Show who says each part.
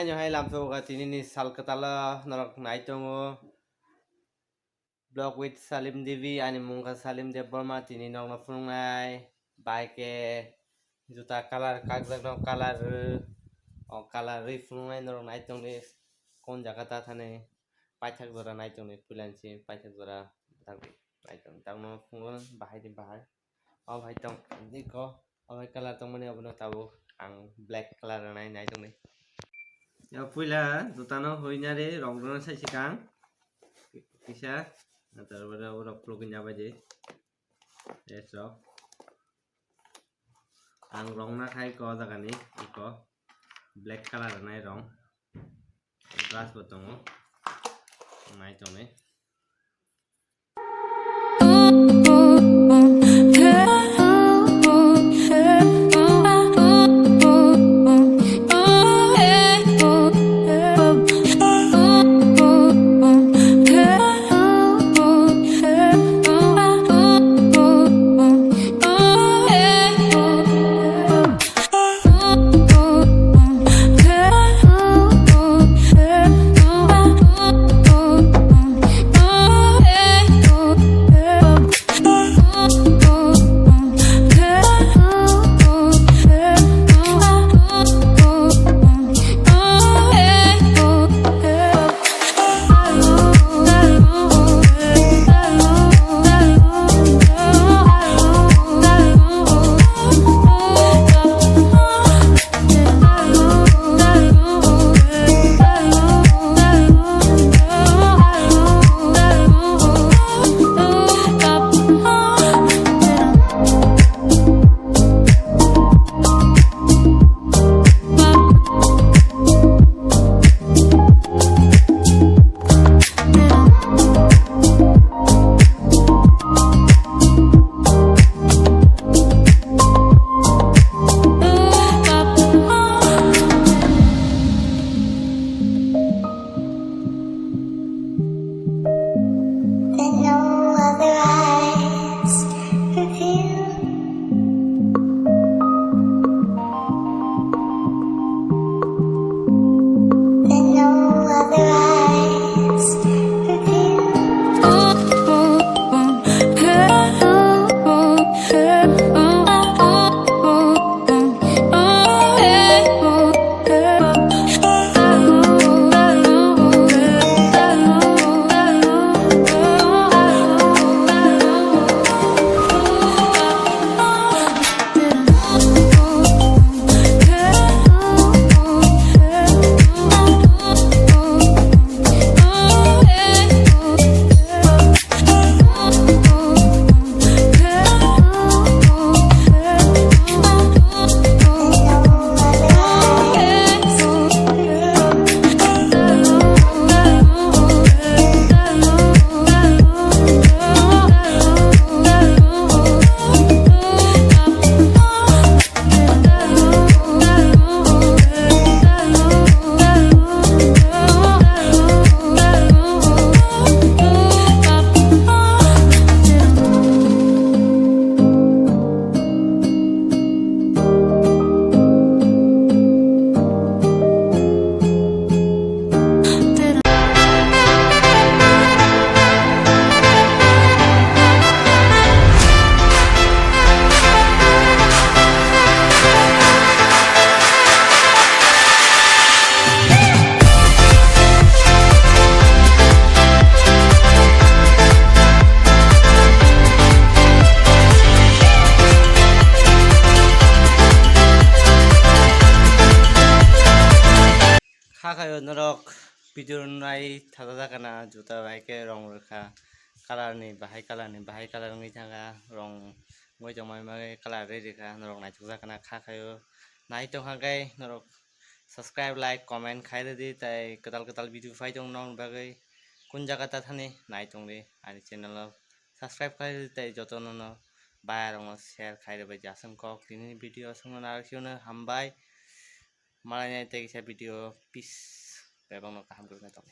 Speaker 1: Hanyo hai lam so ga tini ni sal katala norok naitongo blog with Salim Devi ani mungka Salim Dev Burma tini nog na fungai bike juta color kagjak no color o color ri fungai norok naitong ni kon jaga ta thane paithak jora naitong ni pulansi paithak jora naitong tangno fungo bahai di bahai o bahai tong ni ko o bahai color tong mani abono tabo ang black color nai naitong ni ya puila dutano hoinare rongdona sai sikang kisa tarbare ora plugin jabai je eso ang rongna khai ko jagani iko black color nai rong glass botongo nai tome Kayo norok video nai thada kana juta bike rong rekha color ni bahai color ngi jaga rong ngoi jong mai color re rekha norok nai chuja kana kayo nai tong hagai norok subscribe like comment khai di tai ketal video phai jong nong bagai kun jaga ta thani nai tong re ani channel subscribe khai di tai joto no ba rong share khai re jasam kok tini video sung na rakhiona hambai malai nai te video peace bebang no kaham gurna tong